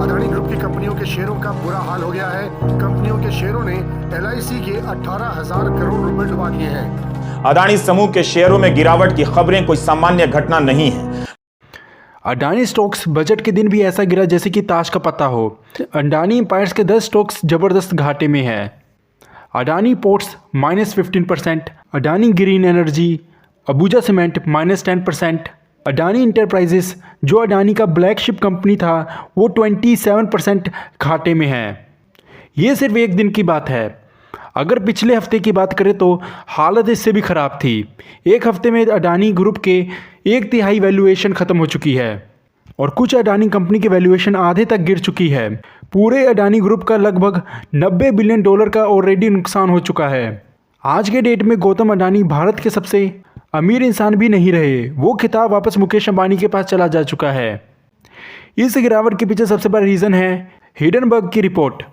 Adani group की कंपनियों के शेयरों का बुरा हाल हो गया है। कंपनियों के शेयरों ने LIC के 18,000 करोड़ रुपए डुबा दिए हैं। अडानी समूह के शेयरों में गिरावट की खबरें कोई सामान्य घटना नहीं है। अडानी स्टॉक्स बजट के दिन भी ऐसा गिरा जैसे कि ताश का पत्ता हो। अडानी एम्पायर्स के 10 स्टॉक्स जबरदस्त घाटे में है। Adani ports -15%, Adani green energy, Abuja cement -10%, Adani enterprises जो अडानी का ब्लैकशिप कंपनी था वो 27% घाटे में है। ये सिर्फ एक दिन की बात है। अगर पिछले हफ्ते की बात करें तो हालत इससे भी ख़राब थी। एक हफ्ते में अडानी ग्रुप के 1/3 वैल्यूएशन ख़त्म हो चुकी है और कुछ अडानी कंपनी की वैल्यूएशन आधे तक गिर चुकी है। पूरे अडानी ग्रुप का लगभग $90 बिलियन का ऑलरेडी नुकसान हो चुका है। आज के डेट में गौतम अडानी भारत के सबसे अमीर इंसान भी नहीं रहे। वो खिताब वापस मुकेश अंबानी के पास चला जा चुका है। इस गिरावट के पीछे सबसे बड़ा रीज़न है हिंडनबर्ग की रिपोर्ट।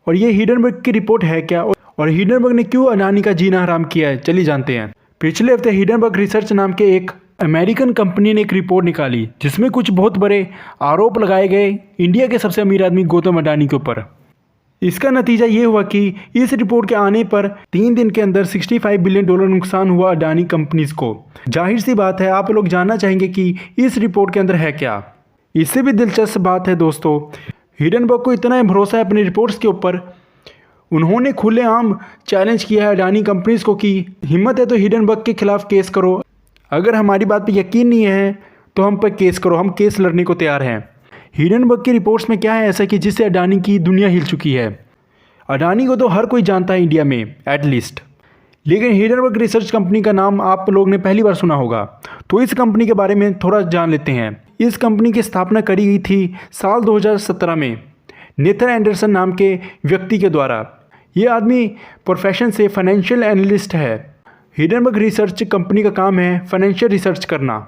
और ये हिंडनबर्ग की रिपोर्ट है क्या और हिंडनबर्ग ने क्यों अडानी का जीना हराम किया है, चलिए जानते हैं। पिछले हफ्ते हिंडनबर्ग रिसर्च नाम के एक अमेरिकन कंपनी ने एक रिपोर्ट निकाली जिसमें कुछ बहुत बड़े आरोप लगाए गए इंडिया के सबसे अमीर आदमी गौतम अडानी के ऊपर। इसका नतीजा ये हुआ कि इस रिपोर्ट के आने पर 3 दिन के अंदर $65 बिलियन नुकसान हुआ अडानी कंपनीज को। जाहिर सी बात है आप लोग जानना चाहेंगे कि इस रिपोर्ट के अंदर है क्या। इससे भी दिलचस्प बात है दोस्तों, हिंडनबर्ग को इतना भरोसा है अपनी रिपोर्ट्स के ऊपर, उन्होंने खुलेआम चैलेंज किया है अडानी कंपनीज को कि हिम्मत है तो हिंडनबर्ग के खिलाफ केस करो। अगर हमारी बात पे यकीन नहीं है तो हम पर केस करो, हम केस लड़ने को तैयार हैं। हिंडनबर्ग की रिपोर्ट्स में क्या है ऐसा कि जिससे अडानी की दुनिया हिल चुकी है। अडानी को तो हर कोई जानता है इंडिया में एटलीस्ट, लेकिन हिंडनबर्ग रिसर्च कंपनी का नाम आप लोग ने पहली बार सुना होगा। तो इस कंपनी के बारे में थोड़ा जान लेते हैं। इस कंपनी की स्थापना करी गई थी साल 2017 में नेथन एंडरसन नाम के व्यक्ति के द्वारा। ये आदमी प्रोफेशन से फाइनेंशियल एनालिस्ट है। हिंडनबर्ग रिसर्च कंपनी का काम है फाइनेंशियल रिसर्च करना।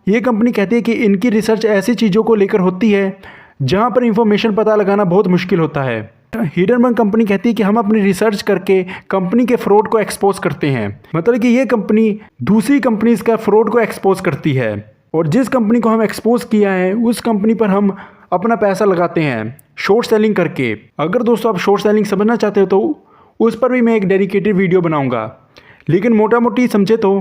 ये कंपनी कहती है कि इनकी रिसर्च ऐसी चीज़ों को लेकर होती है जहाँ पर इंफॉर्मेशन पता लगाना बहुत मुश्किल होता है। हिंडनबर्ग कंपनी कहती है कि हम अपनी रिसर्च करके कंपनी के फ्रॉड को एक्सपोज करते हैं। मतलब कि ये कंपनी दूसरी कंपनीज का फ्रॉड को एक्सपोज करती है और जिस कंपनी को हम एक्सपोज किया है उस कंपनी पर हम अपना पैसा लगाते हैं शॉर्ट सेलिंग करके। अगर दोस्तों आप शॉर्ट सेलिंग समझना चाहते हो तो उस पर भी मैं एक डेडिकेटेड वीडियो बनाऊंगा। लेकिन मोटा मोटी समझे तो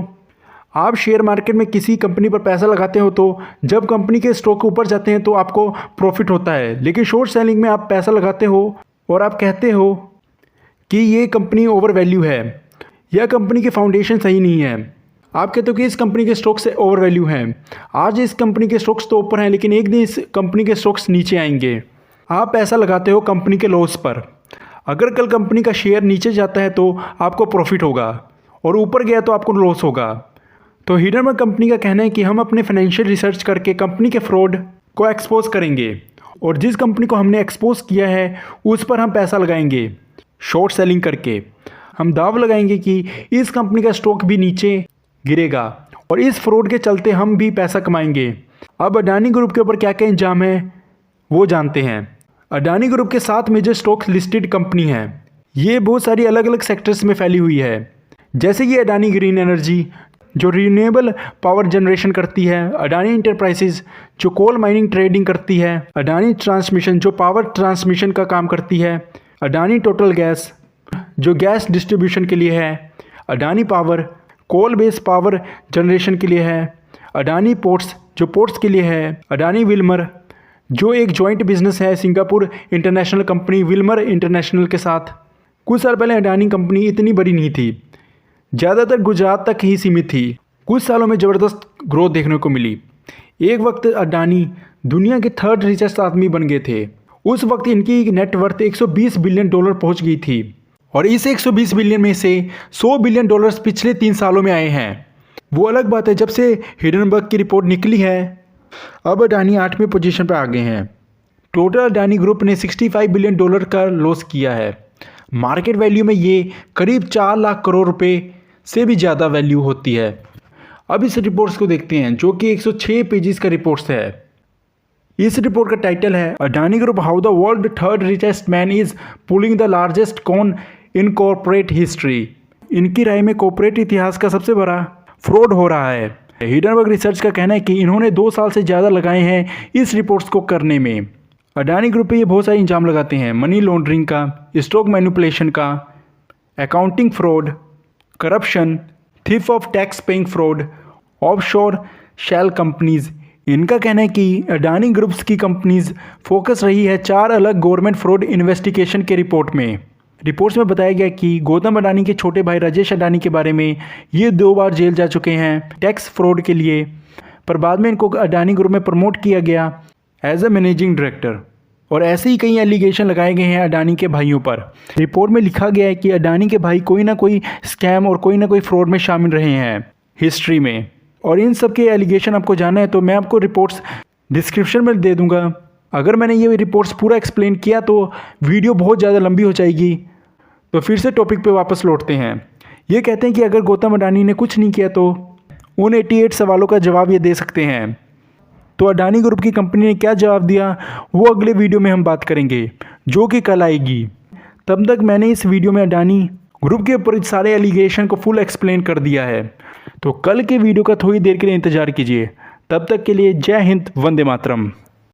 आप शेयर मार्केट में किसी कंपनी पर पैसा लगाते हो तो जब कंपनी के स्टॉक ऊपर जाते हैं तो आपको प्रॉफिट होता है। लेकिन शॉर्ट सेलिंग में आप पैसा लगाते हो और आप कहते हो कि ये कंपनी ओवर वैल्यू है या कंपनी की फाउंडेशन सही नहीं है। आप कहते हो कि इस कंपनी के स्टॉक्स से ओवर वैल्यू हैं। आज इस कंपनी के स्टॉक्स तो ऊपर हैं लेकिन एक दिन इस कंपनी के स्टॉक्स नीचे आएंगे। आप पैसा लगाते हो कंपनी के लॉस पर। अगर कल कंपनी का शेयर नीचे जाता है तो आपको प्रॉफिट होगा और ऊपर गया तो आपको लॉस होगा। तो हिंडनबर्ग कंपनी का कहना है कि हम अपने फाइनेंशियल रिसर्च करके कंपनी के फ्रॉड को एक्सपोज करेंगे और जिस कंपनी को हमने एक्सपोज किया है उस पर हम पैसा लगाएंगे शॉर्ट सेलिंग करके। हम दाव लगाएंगे कि इस कंपनी का स्टॉक भी नीचे गिरेगा और इस फ्रॉड के चलते हम भी पैसा कमाएंगे। अब अडानी ग्रुप के ऊपर क्या क्या इंजाम है वो जानते हैं। अडानी ग्रुप के 7 मेजर स्टॉक लिस्टेड कंपनी हैं। ये बहुत सारी अलग अलग सेक्टर्स में फैली हुई है, जैसे कि अडानी ग्रीन एनर्जी जो रिन्यूएबल पावर जनरेशन करती है, अडानी इंटरप्राइजेज जो कोल माइनिंग ट्रेडिंग करती है, अडानी ट्रांसमिशन जो पावर ट्रांसमिशन का काम करती है, अडानी टोटल गैस जो गैस डिस्ट्रीब्यूशन के लिए है, Adani power coal based power generation के लिए है, अडानी पोर्ट्स जो पोर्ट्स के लिए है, अडानी विल्मर जो एक जॉइंट बिजनेस है Singapore international company Wilmer international के साथ। कुछ साल पहले अडानी कंपनी इतनी बड़ी नहीं थी, ज़्यादातर गुजरात तक ही सीमित थी। कुछ सालों में ज़बरदस्त ग्रोथ देखने को मिली। एक वक्त अडानी दुनिया के 3rd रिचेस्ट आदमी बन गए थे। उस वक्त इनकी नेटवर्थ $120 बिलियन पहुंच गई थी और इस 120 बिलियन में से $100 बिलियन पिछले 3 सालों में आए हैं। वो अलग बात है जब से हिंडनबर्ग की रिपोर्ट निकली है अब अडानी 8वें पोजीशन पर आ गए हैं। टोटल अडानी ग्रुप ने $65 बिलियन का लॉस किया है। मार्केट वैल्यू में ये करीब 4 लाख करोड़ रुपए से भी ज़्यादा वैल्यू होती है। अब इस रिपोर्ट्स को देखते हैं जो कि 106 पेजेस का रिपोर्ट्स है। इस रिपोर्ट का टाइटल है Adani group how the world 3rd richest man is pulling the largest con in corporate history. इनकी राय में कॉर्पोरेट इतिहास का सबसे बड़ा फ्रॉड हो रहा है। हिंडनबर्ग रिसर्च का कहना है कि इन्होंने 2 साल से ज़्यादा लगाए हैं इस रिपोर्ट्स को करने में। अडानी ग्रुप पे ये बहुत सारे इल्ज़ाम लगाते हैं, मनी लॉन्ड्रिंग का, स्टॉक मैनिपुलेशन का, accounting fraud, corruption, thief of tax paying fraud, offshore shell companies. इनका कहना है कि अडानी ग्रुप्स की कंपनीज़ फोकस रही है 4 अलग गवर्नमेंट फ्रॉड इन्वेस्टिगेशन के रिपोर्ट में। रिपोर्ट्स में बताया गया कि गौतम अडानी के छोटे भाई राजेश अडानी के बारे में ये 2 बार जेल जा चुके हैं टैक्स फ्रॉड के लिए, पर बाद में इनको अडानी ग्रुप में प्रमोट किया गया एज अ मैनेजिंग डायरेक्टर। और ऐसे ही कई एलिगेशन लगाए गए हैं अडानी के भाइयों पर। रिपोर्ट में लिखा गया है कि अडानी के भाई कोई ना कोई स्कैम और कोई ना कोई फ्रॉड में शामिल रहे हैं हिस्ट्री में। और इन सब के एलिगेशन आपको जानना है तो मैं आपको रिपोर्ट्स डिस्क्रिप्शन में दे दूंगा। अगर मैंने ये रिपोर्ट्स पूरा एक्सप्लेन किया तो वीडियो बहुत ज़्यादा लंबी हो जाएगी, तो फिर से टॉपिक पे वापस लौटते हैं। ये कहते हैं कि अगर गौतम अडानी ने कुछ नहीं किया तो उन 88 सवालों का जवाब ये दे सकते हैं। तो अडानी ग्रुप की कंपनी ने क्या जवाब दिया वो अगले वीडियो में हम बात करेंगे, जो कि कल आएगी। तब तक मैंने इस वीडियो में अडानी ग्रुप के ऊपर सारे एलिगेशन को फुल एक्सप्लेन कर दिया है, तो कल के वीडियो का थोड़ी देर के लिए इंतज़ार कीजिए। तब तक के लिए जय हिंद, वंदे मातरम।